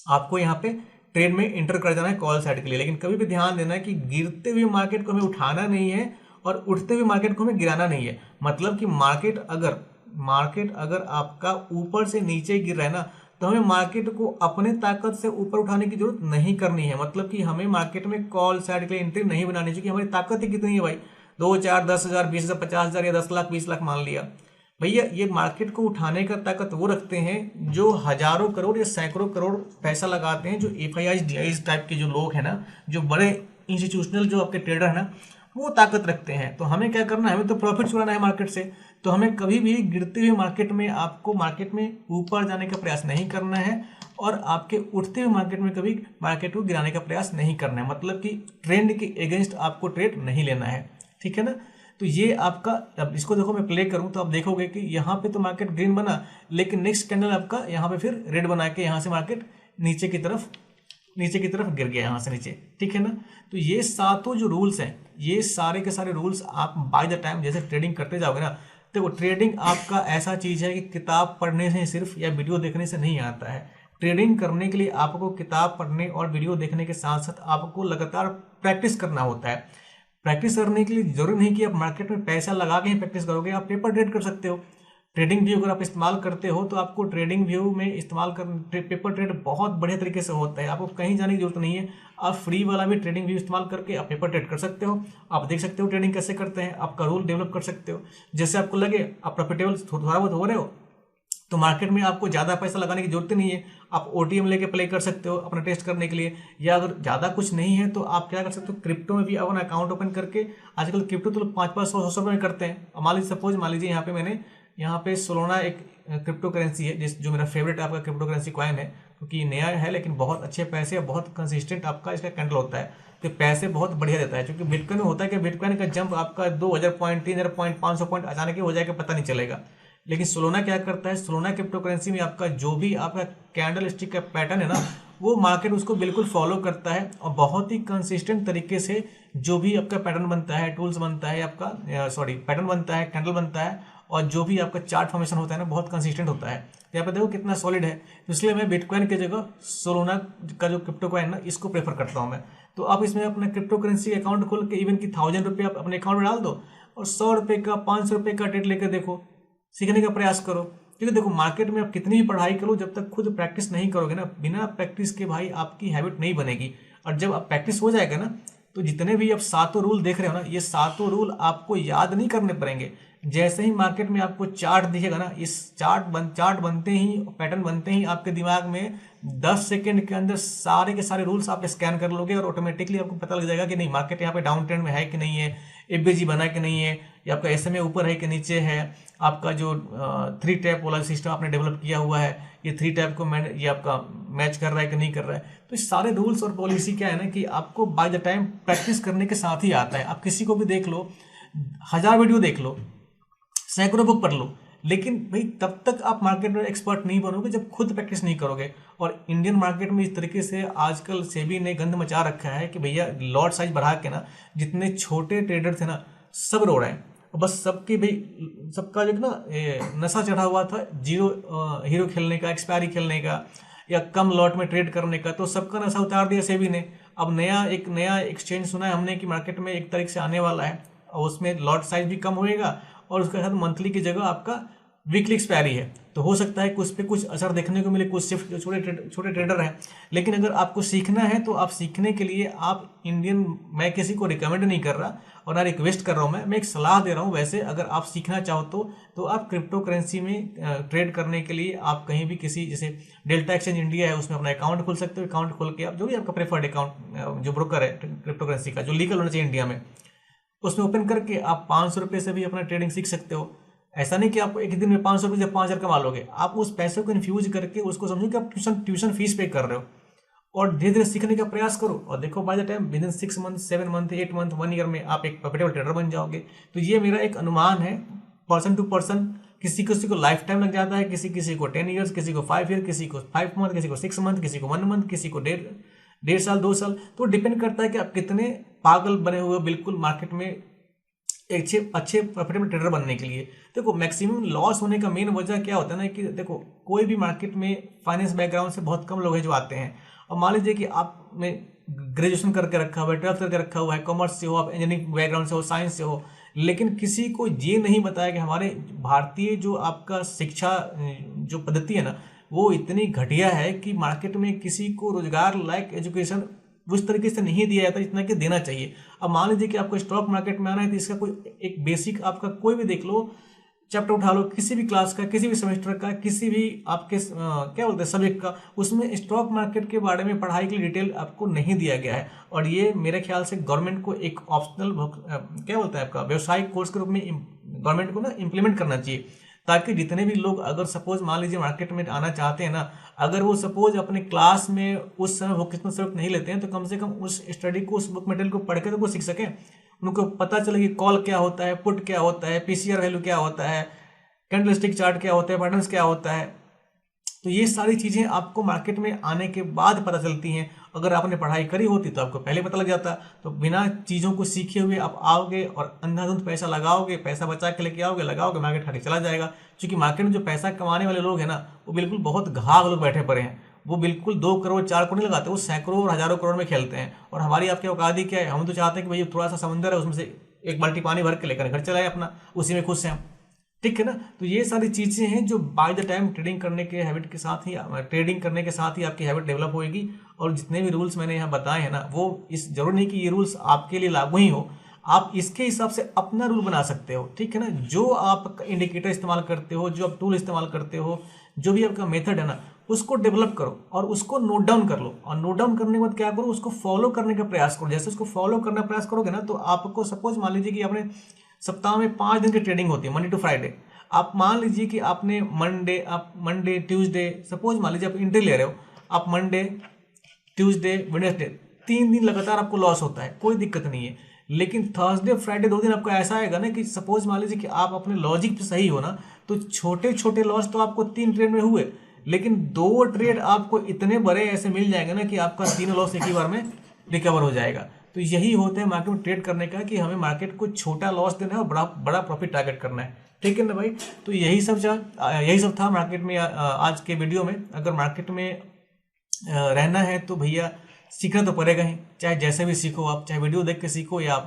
आपको यहाँ पे ट्रेड में इंटर कर जाना है कॉल साइड के लिए। लेकिन कभी भी ध्यान देना है कि गिरते हुए मार्केट को हमें उठाना नहीं है, और उठते हुए मार्केट को हमें गिराना नहीं है। मतलब कि मार्केट अगर आपका ऊपर से नीचे गिर रहा है ना, तो हमें मार्केट को अपने ताकत से ऊपर उठाने की जरूरत नहीं करनी है। मतलब कि हमें मार्केट में कॉल साइड के लिए एंट्री नहीं बनानी चाहिए। हमारी ताकत ही कितनी है भाई, 2 4 10 हज़ार 20 हज़ार 50 हज़ार या 10 लाख 20 लाख मान लिया भैया, ये मार्केट को उठाने का ताकत वो रखते हैं जो हजारों करोड़ या सैकड़ों करोड़ पैसा लगाते हैं, जो FIIs DIs टाइप के जो लोग हैं ना, जो बड़े इंस्टीट्यूशनल जो आपके ट्रेडर है ना, वो ताकत रखते हैं। तो हमें क्या करना है, हमें तो प्रॉफिट चुराना है मार्केट से। तो हमें कभी भी गिरते हुए मार्केट में, आपको मार्केट में ऊपर जाने का प्रयास नहीं करना है, और आपके उठते हुए मार्केट में कभी मार्केट को गिराने का प्रयास नहीं करना है। मतलब कि ट्रेंड के अगेंस्ट आपको ट्रेड नहीं लेना है, ठीक है ना। तो ये आपका, अब इसको देखो मैं प्ले करूं तो आप देखोगे कि यहाँ पे तो मार्केट ग्रीन बना, लेकिन नेक्स्ट कैंडल आपका यहाँ पे फिर रेड बना के यहाँ से मार्केट नीचे की तरफ नीचे की तरफ गिर गया यहाँ से नीचे, ठीक है ना। तो ये सातों जो रूल्स हैं, ये सारे के सारे रूल्स आप बाय द टाइम जैसे ट्रेडिंग करते जाओगे ना, देखो ट्रेडिंग आपका ऐसा चीज़ है कि किताब पढ़ने से सिर्फ या वीडियो देखने से नहीं आता है। ट्रेडिंग करने के लिए आपको किताब पढ़ने और वीडियो देखने के साथ साथ आपको लगातार प्रैक्टिस करना होता है। प्रैक्टिस करने के लिए जरूरी नहीं कि आप मार्केट में पैसा लगा के ही प्रैक्टिस करोगे, आप पेपर ट्रेड कर सकते हो। ट्रेडिंग व्यू अगर आप इस्तेमाल करते हो तो आपको ट्रेडिंग व्यू में इस्तेमाल कर पेपर ट्रेड बहुत बढ़िया तरीके से होता है, आपको कहीं जाने की जरूरत नहीं है। आप फ्री वाला भी ट्रेडिंग व्यू इस्तेमाल करके आप पेपर ट्रेड कर सकते हो। आप देख सकते हो ट्रेडिंग कैसे करते हैं, आपका रूल डेवलप कर सकते हो। जैसे आपको लगे आप प्रॉफिटेबल थोड़ा बहुत हो रहे हो तो मार्केट में आपको ज़्यादा पैसा लगाने की जरूरत नहीं है, आप ओटीएम लेके प्ले कर सकते हो अपना टेस्ट करने के लिए। या अगर ज़्यादा कुछ नहीं है तो आप क्या कर सकते हो, क्रिप्टो में भी अपना अकाउंट ओपन करके, आजकल क्रिप्टो तो लोग 500-500 रुपये में करते हैं। अब मान लीजिए यहाँ पे मैंने यहाँ पे सोलोना एक क्रिप्टो करेंसी है जो मेरा फेवरेट आपका क्रिप्टो करेंसी कॉइन है, क्योंकि नया है लेकिन बहुत अच्छे पैसे, बहुत कंसिस्टेंट आपका इसका कैंडल होता है, तो पैसे बहुत बढ़िया देता है। क्योंकि बिटकॉइन में होता है कि बिटकॉइन का जंप आपका 2000 पॉइंट, 3000 पॉइंट, 500 पॉइंट अचानक ही हो जाएगा, पता नहीं चलेगा। लेकिन सोलोना क्या करता है, सोलोना क्रिप्टो करेंसी में आपका जो भी आपका कैंडल स्टिक का पैटर्न है ना, वो मार्केट उसको बिल्कुल फॉलो करता है और बहुत ही कंसिस्टेंट तरीके से जो भी आपका पैटर्न बनता है, टूल्स बनता है आपका, पैटर्न बनता है, कैंडल बनता है, और जो भी आपका चार्ट फॉर्मेशन होता है ना, बहुत कंसिस्टेंट होता है। यहाँ पे देखो कितना सॉलिड है, तो इसलिए मैं बिटकॉइन की जगह सोलोना का जो क्रिप्टो कॉइन ना, इसको प्रेफर करता हूँ मैं। तो आप इसमें अपना क्रिप्टो करेंसी अकाउंट खोल के इवन की 1000 रुपये आप अपने अकाउंट में डाल दो और 100 रुपये का, 500 रुपये का ट्रेड लेकर देखो, सीखने का प्रयास करो। क्योंकि देखो मार्केट में आप कितनी भी पढ़ाई करो, जब तक खुद प्रैक्टिस नहीं करोगे ना, बिना प्रैक्टिस के भाई आपकी हैबिट नहीं बनेगी। और जब आप प्रैक्टिस हो जाएगा ना, तो जितने भी आप सातों रूल देख रहे हो ना, ये सातों रूल आपको याद नहीं करने पड़ेंगे। जैसे ही मार्केट में आपको चार्ट दिखेगा ना, इस चार्ट बनते ही, पैटर्न बनते ही आपके दिमाग में 10 सेकंड के अंदर सारे के सारे रूल्स आप स्कैन कर लोगे और ऑटोमेटिकली आपको पता लग जाएगा कि नहीं मार्केट यहाँ पे डाउन ट्रेंड में है कि नहीं है, एफबीजी बना कि नहीं है, या आपका एसएमए ऊपर है कि नीचे है, आपका जो 3 टैप वाला सिस्टम आपने डेवलप किया हुआ है, ये 3 टैप को ये आपका मैच कर रहा है कि नहीं कर रहा है। तो ये सारे रूल्स और पॉलिसी क्या है ना, कि आपको बाय द टाइम प्रैक्टिस करने के साथ ही आता है। आप किसी को भी देख लो, 1000 वीडियो देख लो, सैकड़ों बुक पढ़ लो, लेकिन भाई तब तक आप मार्केट में एक्सपर्ट नहीं बनोगे जब खुद प्रैक्टिस नहीं करोगे। और इंडियन मार्केट में इस तरीके से आजकल सेबी ने गंद मचा रखा है कि भैया लॉट साइज बढ़ा के ना, जितने छोटे ट्रेडर थे ना, सब रो रहे हैं। बस सबकी भाई, सबका जो ना नशा चढ़ा हुआ था जीरो हीरो खेलने का, एक्सपायरी खेलने का, या कम लॉट में ट्रेड करने का, तो सबका नशा उतार दिया सेबी ने। अब एक नया एक्सचेंज सुना है हमने कि मार्केट में एक तारीख से आने वाला है, और उसमें लॉट साइज भी कम होएगा और उसके साथ मंथली की जगह आपका वीकली एक्सपायरी है। तो हो सकता है कुछ पे कुछ असर देखने को मिले, कुछ सिर्फ जो छोटे ट्रेडर हैं। लेकिन अगर आपको सीखना है तो आप सीखने के लिए आप मैं किसी को रिकमेंड नहीं कर रहा और ना रिक्वेस्ट कर रहा हूँ, मैं एक सलाह दे रहा हूँ। वैसे अगर आप सीखना चाहो तो आप क्रिप्टो करेंसी में ट्रेड करने के लिए आप कहीं भी किसी, जैसे डेल्टा एक्सचेंज इंडिया है, उसमें अपना अकाउंट खोल सकते हो। अकाउंट खोल के आप जो भी आपका प्रेफर्ड अकाउंट जो ब्रोकर है क्रिप्टो करेंसी का, जो लीगल होना चाहिए इंडिया में, उसमें ओपन करके आप 500 रुपये से भी अपना ट्रेडिंग सीख सकते हो। ऐसा नहीं कि आप एक दिन में 500 रुपये से 5000 कमा लोगे, आप उस पैसे को इन्फ्यूज करके उसको समझो कि आप ट्यूशन फीस पे कर रहे हो, और धीरे धीरे सीखने का प्रयास करो। और देखो by the time with in 6 month, 7 month, 8 month, 1 year में आप एक प्रॉफिटेबल ट्रेडर बन जाओगे। तो ये मेरा एक अनुमान है, पर्सन टू पर्सन। किसी किसी को लाइफ टाइम लग जाता है, किसी को 10 ईयर्स, किसी को 5 ईयर, किसी को 5 मंथ, किसी को 6 मंथ, किसी को 1 मंथ, किसी को 1.5 साल, 2 साल। तो डिपेंड करता है कि आप कितने पागल बने हुए बिल्कुल मार्केट में अच्छे प्रॉफिटेबल ट्रेडर बनने के लिए। देखो मैक्सिमम लॉस होने का मेन वजह क्या होता है ना, कि देखो कोई भी मार्केट में फाइनेंस बैकग्राउंड से बहुत कम लोग हैं जो आते हैं। और मान लीजिए कि आपने ग्रेजुएशन करके रखा हुआ है, 12th करके रखा हुआ है, कॉमर्स से हो, आप इंजीनियरिंग बैकग्राउंड से हो, साइंस से हो, लेकिन किसी को ये नहीं बताया कि हमारे भारतीय जो आपका शिक्षा जो पद्धति है ना, वो इतनी घटिया है कि मार्केट में किसी को रोजगार लायक एजुकेशन उस तरीके से नहीं दिया जाता जितना कि देना चाहिए। अब मान लीजिए कि आपको स्टॉक मार्केट में आना है, तो इसका कोई एक बेसिक आपका कोई भी देख लो, चैप्टर उठा लो किसी भी क्लास का, किसी भी सेमेस्टर का, किसी भी आपके क्या बोलते हैं सब्जेक्ट का, उसमें स्टॉक मार्केट के बारे में पढ़ाई के लिए डिटेल आपको नहीं दिया गया है। और ये मेरे ख्याल से गवर्नमेंट को एक ऑप्शनल क्या बोलते हैं आपका व्यवसायिक कोर्स के रूप में गवर्नमेंट को ना इम्प्लीमेंट करना चाहिए, ताकि जितने भी लोग अगर सपोज मान लीजिए मार्केट में आना चाहते हैं ना, अगर वो सपोज अपने क्लास में उस समय वोकेशनल सब्जेक्ट नहीं लेते हैं, तो कम से कम उस स्टडी को, उस बुक मटेरियल को पढ़ के तो वो सीख सकें। उनको पता चले कि कॉल क्या होता है, पुट क्या होता है, पीसीआर वैल्यू क्या होता है, कैंडलस्टिक चार्ट क्या होता है, पैटर्न्स क्या होता है। तो ये सारी चीज़ें आपको मार्केट में आने के बाद पता चलती हैं। अगर आपने पढ़ाई करी होती तो आपको पहले पता लग जाता। तो बिना चीज़ों को सीखे हुए आप आओगे और अंधाधुंध पैसा लगाओगे, पैसा बचा के लेके आओगे, लगाओगे, मार्केट हारी चला जाएगा। क्योंकि मार्केट में जो पैसा कमाने वाले लोग हैं ना, वो बिल्कुल बहुत घाघ लोग बैठे पड़े हैं। वो बिल्कुल 2 करोड़ 4 करोड़ नहीं लगाते, वो सैकड़ों और हजारों करोड़ में खेलते हैं। और हमारी आपकी औकात ही क्या है? हम तो चाहते हैं कि भाई थोड़ा सा समुंदर है, उसमें से एक बाल्टी पानी भर के लेकर घर चलाए अपना, उसी में खुश हैं हम। ठीक है ना। तो ये सारी चीज़ें हैं जो बाय द टाइम ट्रेडिंग करने के हैबिट के साथ ही आपकी हैबिट डेवलप होएगी। और जितने भी रूल्स मैंने यहाँ बताए हैं ना, वो इस जरूर नहीं कि ये रूल्स आपके लिए लागू ही हो, आप इसके हिसाब से अपना रूल बना सकते हो। ठीक है ना। जो आप इंडिकेटर इस्तेमाल करते हो, जो आप टूल इस्तेमाल करते हो, जो भी आपका मेथड है ना, उसको डेवलप करो और उसको नोट डाउन कर लो। और नोट डाउन करने के बाद क्या करो, उसको फॉलो करने का प्रयास करो। जैसे उसको फॉलो करने का प्रयास करोगे ना, तो आपको सपोज मान लीजिए कि आपने सप्ताह में 5 दिन की ट्रेडिंग होती है, मंडे टू फ्राइडे। आप मान लीजिए कि आपने मंडे ट्यूसडे, सपोज मान लीजिए आप एंट्री ले रहे हो, आप मंडे ट्यूसडे वेडनेसडे 3 दिन लगातार आपको लॉस होता है, कोई दिक्कत नहीं है। लेकिन थर्सडे फ्राइडे 2 दिन आपको ऐसा आएगा ना कि सपोज मान लीजिए कि आप अपने लॉजिक पे सही हो ना, तो छोटे छोटे लॉस तो आपको 3 ट्रेड में हुए, लेकिन 2 ट्रेड आपको इतने बड़े ऐसे मिल जाएंगे ना कि आपका 3 लॉस एक ही बार में रिकवर हो जाएगा। तो यही होता है मार्केट में ट्रेड करने का, कि हमें मार्केट को छोटा लॉस देना है और बड़ा बड़ा प्रॉफिट टारगेट करना है। ठीक है ना भाई। तो यही सब था मार्केट में आज के वीडियो में। अगर मार्केट में रहना है तो भैया सीखना तो पड़ेगा ही, चाहे जैसे भी सीखो आप, चाहे वीडियो देख के सीखो या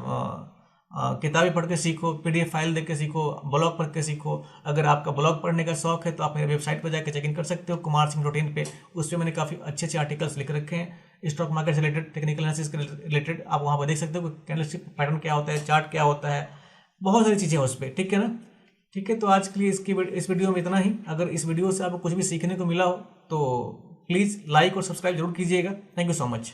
किताबें पढ़ के सीखो, पीडीएफ फाइल देख के सीखो, ब्लॉग पढ़ के सीखो। अगर आपका ब्लॉग पढ़ने का शौक है तो आप मेरे वेबसाइट पर जाकर चेक इन कर सकते हो, कुमार सिंह रूटीन पे। उस पर मैंने काफ़ी अच्छे अच्छे आर्टिकल्स लिख रखे हैं स्टॉक मार्केट से रिलेटेड, टेक्निकल एनालिसिस के रिलेटेड। आप वहाँ पर देख सकते हो कैंडलस्टिक पैटर्न क्या होता है, चार्ट क्या होता है, बहुत सारी चीज़ें उस पर। ठीक है ना। ठीक है। तो आज के लिए इस वीडियो में इतना ही। अगर इस वीडियो से आपको कुछ भी सीखने को मिला हो तो प्लीज़ लाइक और सब्सक्राइब जरूर कीजिएगा। Thank you so much.